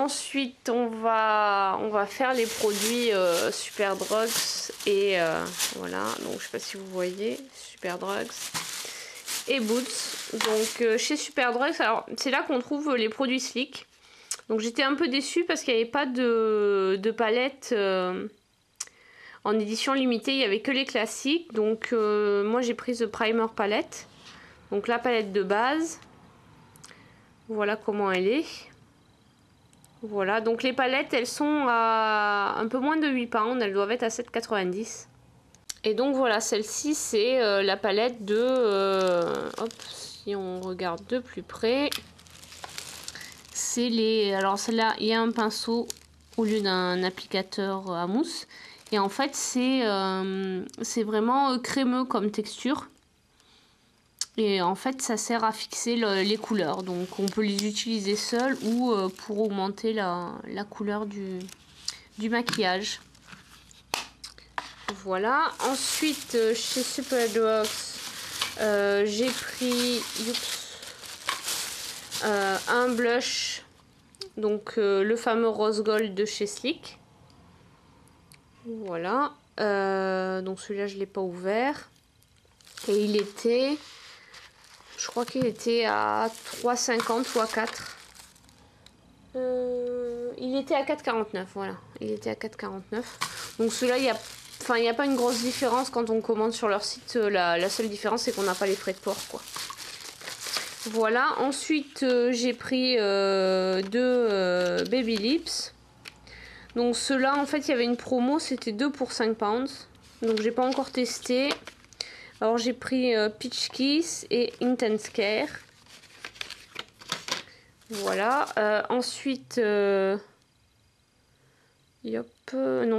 ensuite on va faire les produits Superdrugs et voilà, donc je sais pas si vous voyez, Superdrugs et Boots. Donc chez Superdrugs, alors c'est là qu'on trouve les produits Sleek. Donc j'étais un peu déçue parce qu'il n'y avait pas de palette en édition limitée, il n'y avait que les classiques. Donc moi j'ai pris The Primer palette. Donc la palette de base. Voilà comment elle est. Voilà, donc les palettes elles sont à un peu moins de 8 pounds, elles doivent être à 7,90. Et donc voilà, celle-ci c'est la palette de... hop, si on regarde de plus près. C'est les... Alors celle-là, il y a un pinceau au lieu d'un applicateur à mousse. Et en fait c'est vraiment crémeux comme texture. Et en fait ça sert à fixer les couleurs, donc on peut les utiliser seuls ou pour augmenter la couleur du maquillage. Voilà, ensuite chez Superdrugs j'ai pris un blush, donc le fameux rose gold de chez Sleek. Voilà, donc celui-là je ne l'ai pas ouvert et il était... Je crois qu'il était à 3,50 ou à 4. Il était à 4,49, voilà. Il était à 4,49. Donc celui-là, il n'y a pas une grosse différence quand on commande sur leur site. La seule différence, c'est qu'on n'a pas les frais de port, quoi. Voilà. Ensuite, j'ai pris deux Baby Lips. Donc ceux-là, en fait, il y avait une promo. C'était 2 pour 5 pounds. Donc j'ai pas encore testé. Alors j'ai pris Peach Kiss et Intense Care. Voilà. Ensuite, non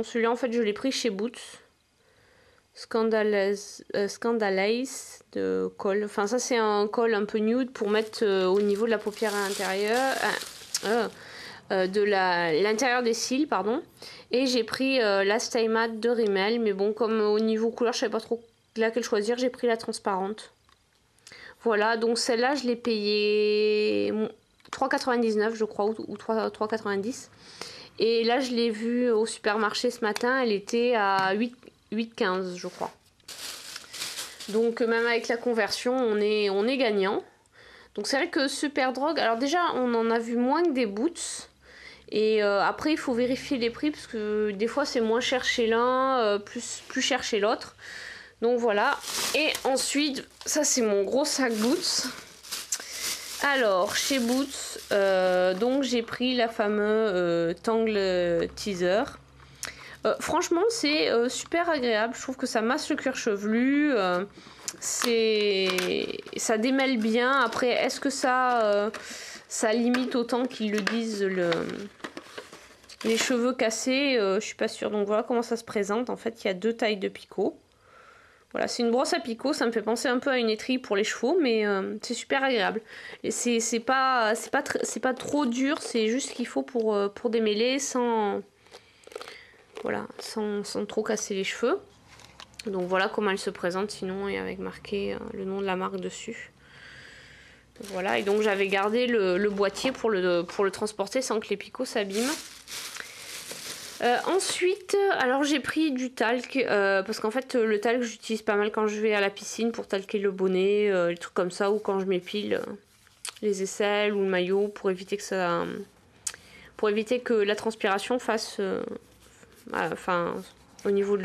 celui-là en fait je l'ai pris chez Boots. Scandalaze de col. Enfin ça c'est un col un peu nude pour mettre au niveau de la paupière à l'intérieur. De l'intérieur des cils, pardon. Et j'ai pris Last Time Matte de Rimmel. Mais bon, comme au niveau couleur je savais pas trop laquelle choisir, j'ai pris la transparente. Voilà, donc celle-là je l'ai payée 3,99 je crois, ou 3,90. Et là je l'ai vue au supermarché ce matin, elle était à 8,15 je crois. Donc même avec la conversion on est gagnant. Donc c'est vrai que Superdrug, alors déjà on en a vu moins que des Boots. Et après il faut vérifier les prix parce que des fois c'est moins cher chez l'un, plus cher chez l'autre. Donc voilà. Et ensuite, ça c'est mon gros sac Boots. Alors chez Boots, donc j'ai pris la fameuse Tangle Teaser. Franchement c'est super agréable. Je trouve que ça masse le cuir chevelu. Ça démêle bien. Après est-ce que ça limite autant qu'ils le disent les cheveux cassés, je suis pas sûre. Donc voilà comment ça se présente. En fait il y a deux tailles de picot. Voilà, c'est une brosse à picot, ça me fait penser un peu à une étrille pour les chevaux, mais c'est super agréable. Et c'est pas trop dur, c'est juste ce qu'il faut pour démêler sans trop casser les cheveux. Donc voilà comment elle se présente, sinon et avec marqué le nom de la marque dessus. Voilà, et donc j'avais gardé le boîtier pour le transporter sans que les picots s'abîment. Ensuite, alors j'ai pris du talc parce qu'en fait le talc j'utilise pas mal quand je vais à la piscine pour talquer le bonnet, les trucs comme ça, ou quand je m'épile les aisselles ou le maillot pour éviter que la transpiration fasse au niveau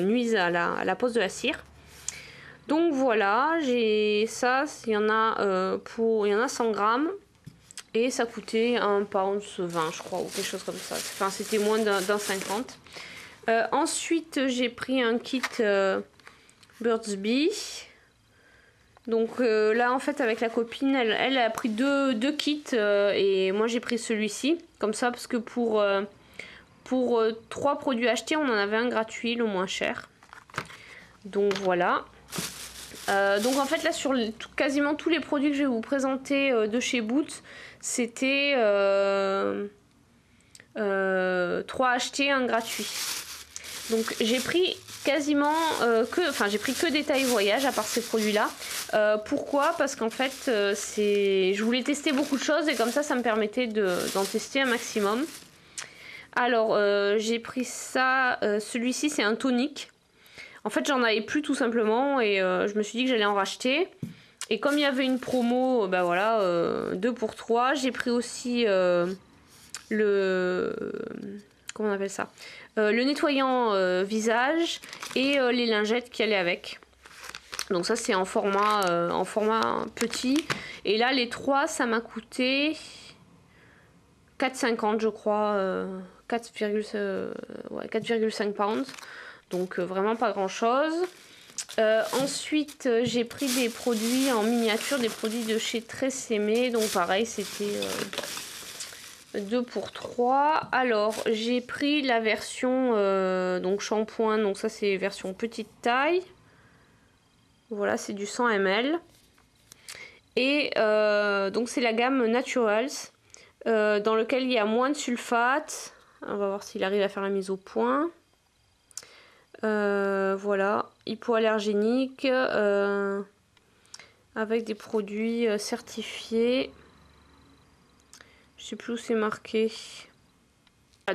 nuise à la pose de la cire. Donc voilà, j'ai ça, il y en a 100 grammes. Et ça coûtait 1,20 pound, je crois, ou quelque chose comme ça. Enfin, c'était moins d'un 50. Ensuite, j'ai pris un kit Burt's Bees. Donc là, en fait, avec la copine, elle a pris deux kits. Et moi, j'ai pris celui-ci. Comme ça, parce que pour 3 produits achetés, on en avait un gratuit, le moins cher. Donc voilà. Donc en fait là sur quasiment tous les produits que je vais vous présenter de chez Boots, c'était 3 achetés, 1 gratuit. Donc j'ai pris quasiment enfin j'ai pris que des tailles voyage à part ces produits-là. Pourquoi? Parce qu'en fait, je voulais tester beaucoup de choses et comme ça me permettait d'en tester un maximum. Alors, j'ai pris ça. Celui-ci, c'est un tonique. En fait, j'en avais plus tout simplement et je me suis dit que j'allais en racheter. Et comme il y avait une promo, bah voilà, 2 pour 3, j'ai pris aussi comment on appelle ça, le nettoyant visage et les lingettes qui allaient avec. Donc ça c'est en format petit. Et là les 3 ça m'a coûté 4,50 je crois, 4,5 pounds. Donc vraiment pas grand chose. Ensuite j'ai pris des produits en miniature, des produits de chez Tresemme. Donc pareil c'était 2 pour 3. Alors j'ai pris la version donc shampoing, donc ça c'est version petite taille. Voilà, c'est du 100 ml. Et donc c'est la gamme Naturals dans lequel il y a moins de sulfate. On va voir s'il arrive à faire la mise au point. Voilà, hypoallergénique avec des produits certifiés. Je sais plus où c'est marqué.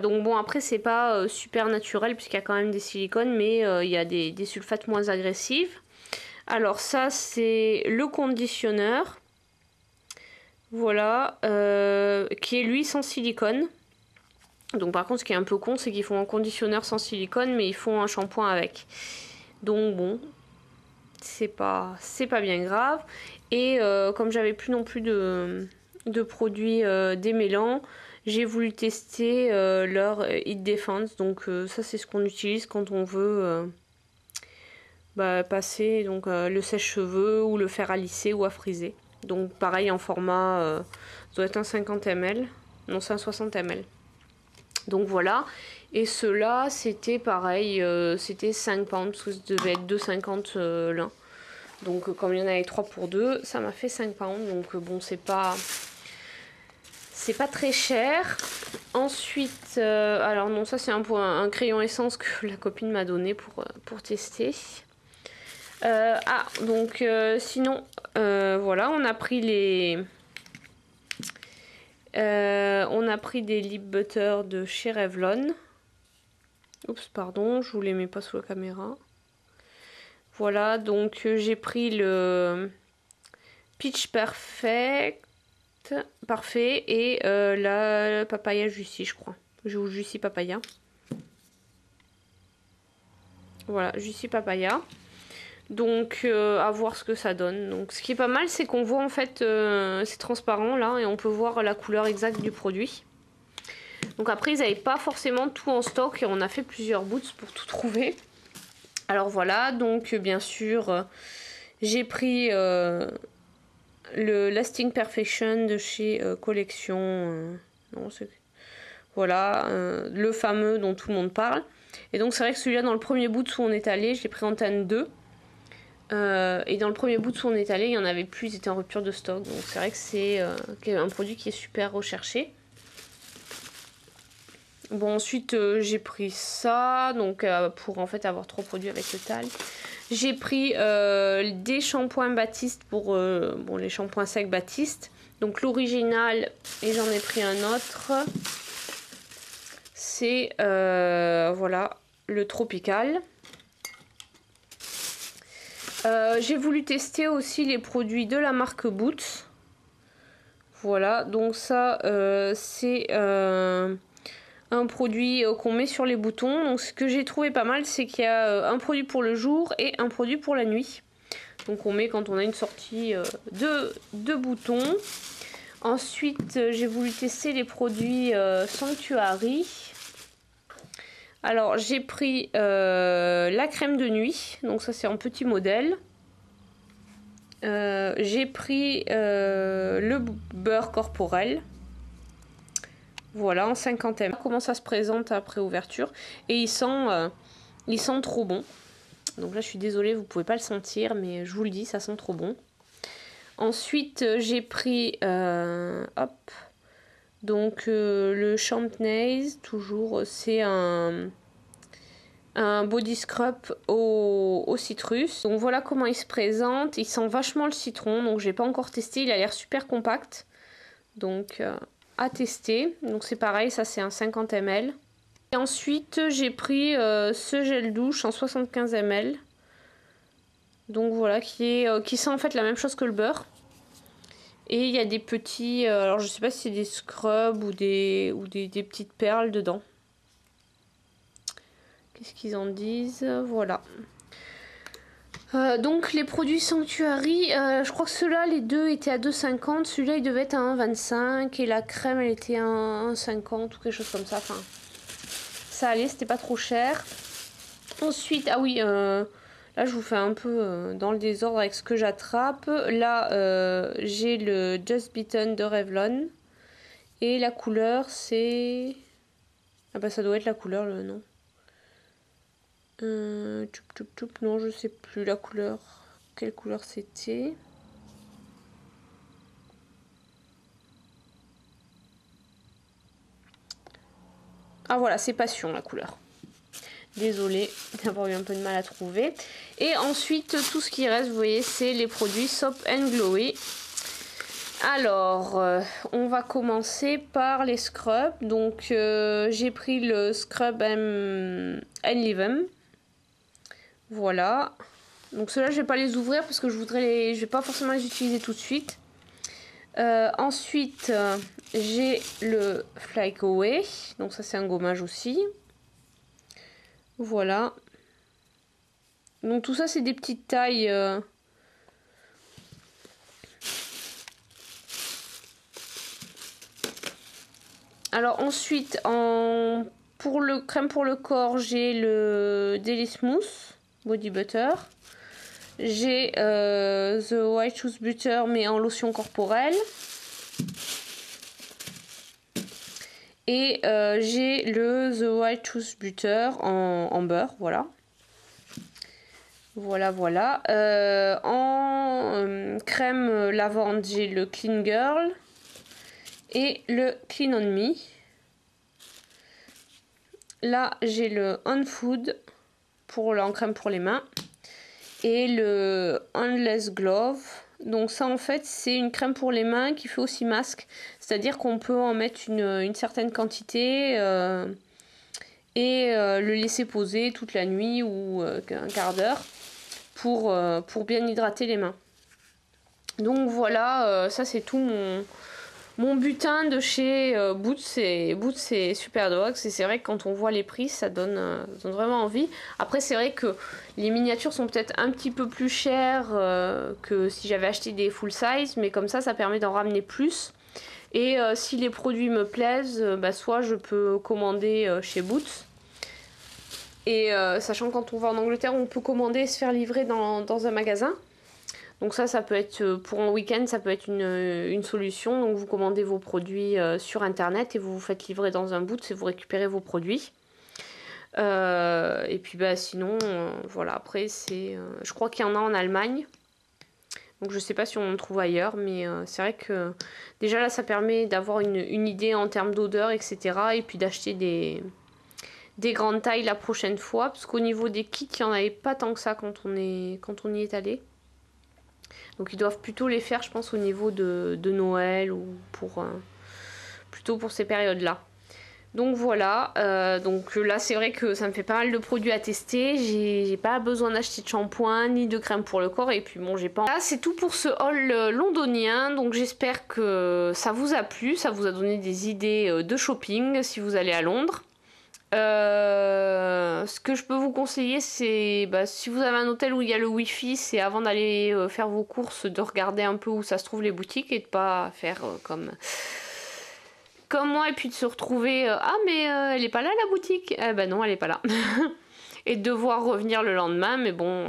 Donc bon, après c'est pas super naturel puisqu'il y a quand même des silicones, mais il y a des sulfates moins agressifs. Alors ça c'est le conditionneur. Voilà, qui est lui sans silicone. Donc par contre ce qui est un peu con c'est qu'ils font un conditionneur sans silicone mais ils font un shampoing avec. Donc bon, c'est pas bien grave. Et comme j'avais plus non plus de produits démêlants, j'ai voulu tester leur Heat Defense. Donc ça c'est ce qu'on utilise quand on veut passer donc le sèche-cheveux ou le fer à lisser ou à friser. Donc pareil en format, ça doit être un 50 ml, non c'est un 60 ml. Donc voilà, et ceux-là c'était pareil, c'était 5 pounds, parce que ça devait être 2,50 l'un. Donc comme il y en avait 3 pour 2, ça m'a fait 5 pounds, donc bon c'est pas très cher. Ensuite, alors non ça c'est un crayon essence que la copine m'a donné pour tester. Donc sinon voilà, on a pris des lip butter de chez Revlon. Oups pardon, je vous les mets pas sous la caméra. Voilà, donc j'ai pris le Peach Parfait et la Papaya Juicy je crois. Juicy Papaya. Voilà, Juicy Papaya. Donc à voir ce que ça donne. Donc ce qui est pas mal c'est qu'on voit en fait c'est transparent là et on peut voir la couleur exacte du produit. Donc après ils n'avaient pas forcément tout en stock et on a fait plusieurs boots pour tout trouver. Alors voilà, donc bien sûr j'ai pris le Lasting Perfection de chez Collection. Voilà, le fameux dont tout le monde parle. Et donc c'est vrai que celui-là dans le premier boot où on est allé, je l'ai pris en Tan 2. Et dans le premier bout où on est allé, il n'y en avait plus, ils étaient en rupture de stock. Donc c'est vrai que c'est un produit qui est super recherché. Bon ensuite j'ai pris ça, donc pour en fait avoir 3 produits avec le TAL. J'ai pris des shampoings Baptiste pour les shampoings secs Baptiste. Donc l'original, et j'en ai pris un autre. C'est voilà, le Tropical. J'ai voulu tester aussi les produits de la marque Boots. Voilà, donc ça c'est un produit qu'on met sur les boutons. Donc ce que j'ai trouvé pas mal, c'est qu'il y a un produit pour le jour et un produit pour la nuit. Donc on met quand on a une sortie de boutons. Ensuite j'ai voulu tester les produits Sanctuary. Alors j'ai pris la crème de nuit, donc ça c'est en petit modèle. J'ai pris le beurre corporel. Voilà, en 50 ml. Comment ça se présente après ouverture. Et il sent trop bon. Donc là je suis désolée, vous pouvez pas le sentir, mais je vous le dis, ça sent trop bon. Ensuite j'ai pris donc le Champnaise, toujours, c'est un un body scrub au citrus. Donc voilà comment il se présente. Il sent vachement le citron, donc j'ai pas encore testé. Il a l'air super compact, donc à tester. Donc c'est pareil, ça c'est un 50 ml. Et ensuite j'ai pris ce gel douche en 75 ml. Donc voilà, qui sent en fait la même chose que le beurre. Et il y a des petits, alors je sais pas si c'est des scrubs ou des petites perles dedans. Qu'est-ce qu'ils en disent? Voilà. Donc les produits Sanctuary, je crois que ceux-là, les deux étaient à 2,50. Celui-là, il devait être à 1,25. Et la crème, elle était à 1,50 ou quelque chose comme ça. Enfin, ça allait, c'était pas trop cher. Ensuite, ah oui, là je vous fais un peu dans le désordre avec ce que j'attrape. Là, j'ai le Just Beaten de Revlon. Et la couleur, c'est... Ah bah ça doit être la couleur, le nom. Non, je sais plus la couleur. Quelle couleur c'était? Ah voilà, c'est Passion la couleur. Désolée d'avoir eu un peu de mal à trouver. Et ensuite, tout ce qui reste, vous voyez, c'est les produits Soap and Glowy. Alors, on va commencer par les scrubs. Donc, j'ai pris le Scrub and Leave 'em. Voilà. Donc ceux-là, je vais pas les ouvrir parce que je vais pas forcément les utiliser tout de suite. Ensuite, j'ai le Fly Away. Donc ça, c'est un gommage aussi. Voilà. Donc tout ça, c'est des petites tailles. Alors ensuite, pour le crème pour le corps, j'ai le Daily Smooth Body Butter. J'ai The White Tooth Butter mais en lotion corporelle. Et j'ai le The White Tooth Butter en beurre, voilà. Voilà. En crème lavande, j'ai le Clean Girl et le Clean On Me. Là, j'ai le On Food en crème pour les mains. Et le Endless Glove. Donc ça en fait c'est une crème pour les mains qui fait aussi masque. C'est-à-dire qu'on peut en mettre une certaine quantité et le laisser poser toute la nuit ou un quart d'heure pour bien hydrater les mains. Donc voilà, ça c'est tout mon butin de chez Boots et Superdrug. Et c'est vrai que quand on voit les prix, ça donne vraiment envie. Après, c'est vrai que les miniatures sont peut-être un petit peu plus chères que si j'avais acheté des full size, mais comme ça permet d'en ramener plus. Et si les produits me plaisent, soit je peux commander chez Boots. Et sachant que quand on va en Angleterre, on peut commander et se faire livrer dans un magasin. Donc ça peut être, pour un week-end, ça peut être une solution. Donc vous commandez vos produits sur internet et vous vous faites livrer dans un Boots et vous récupérez vos produits. Et puis sinon, voilà, après je crois qu'il y en a en Allemagne. Donc je sais pas si on en trouve ailleurs, mais c'est vrai que déjà là ça permet d'avoir une idée en termes d'odeur, etc. Et puis d'acheter des grandes tailles la prochaine fois. Parce qu'au niveau des kits, il n'y en avait pas tant que ça quand on y est allé. Donc ils doivent plutôt les faire, je pense, au niveau de Noël ou plutôt pour ces périodes-là. Donc voilà, donc là c'est vrai que ça me fait pas mal de produits à tester. J'ai pas besoin d'acheter de shampoing ni de crème pour le corps. Et puis bon, j'ai pas... Là c'est tout pour ce haul londonien. Donc j'espère que ça vous a plu, ça vous a donné des idées de shopping si vous allez à Londres. Ce que je peux vous conseiller, c'est si vous avez un hôtel où il y a le wifi, c'est avant d'aller faire vos courses de regarder un peu où ça se trouve les boutiques et de pas faire comme moi et puis de se retrouver ah mais elle est pas là la boutique. Non, elle est pas là. Et de devoir revenir le lendemain, mais bon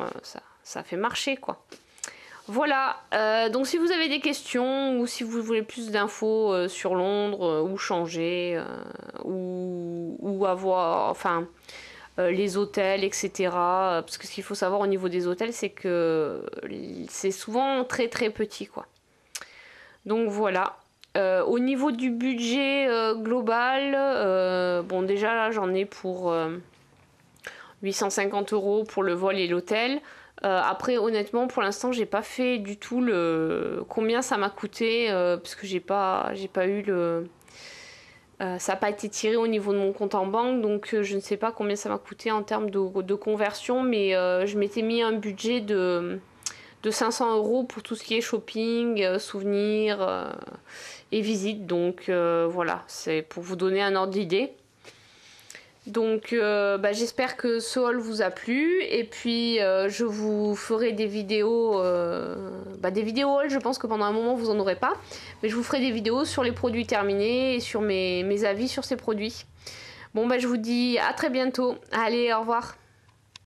ça fait marcher quoi. Voilà, donc si vous avez des questions ou si vous voulez plus d'infos sur Londres, où changer, ou avoir, enfin, les hôtels, etc. Parce que ce qu'il faut savoir au niveau des hôtels, c'est que c'est souvent très très petit, quoi. Donc voilà. Au niveau du budget global, bon déjà là j'en ai pour 850 € pour le vol et l'hôtel. Après, honnêtement, pour l'instant, j'ai pas fait du tout le combien ça m'a coûté parce que j'ai pas eu le ça n'a pas été tiré au niveau de mon compte en banque, donc je ne sais pas combien ça m'a coûté en termes de conversion, mais je m'étais mis un budget de 500 € pour tout ce qui est shopping, souvenirs et visites. Donc voilà, c'est pour vous donner un ordre d'idée. Donc j'espère que ce haul vous a plu, et puis je vous ferai des vidéos haul. Je pense que pendant un moment vous en aurez pas, mais je vous ferai des vidéos sur les produits terminés et sur mes avis sur ces produits. Bon je vous dis à très bientôt, allez au revoir.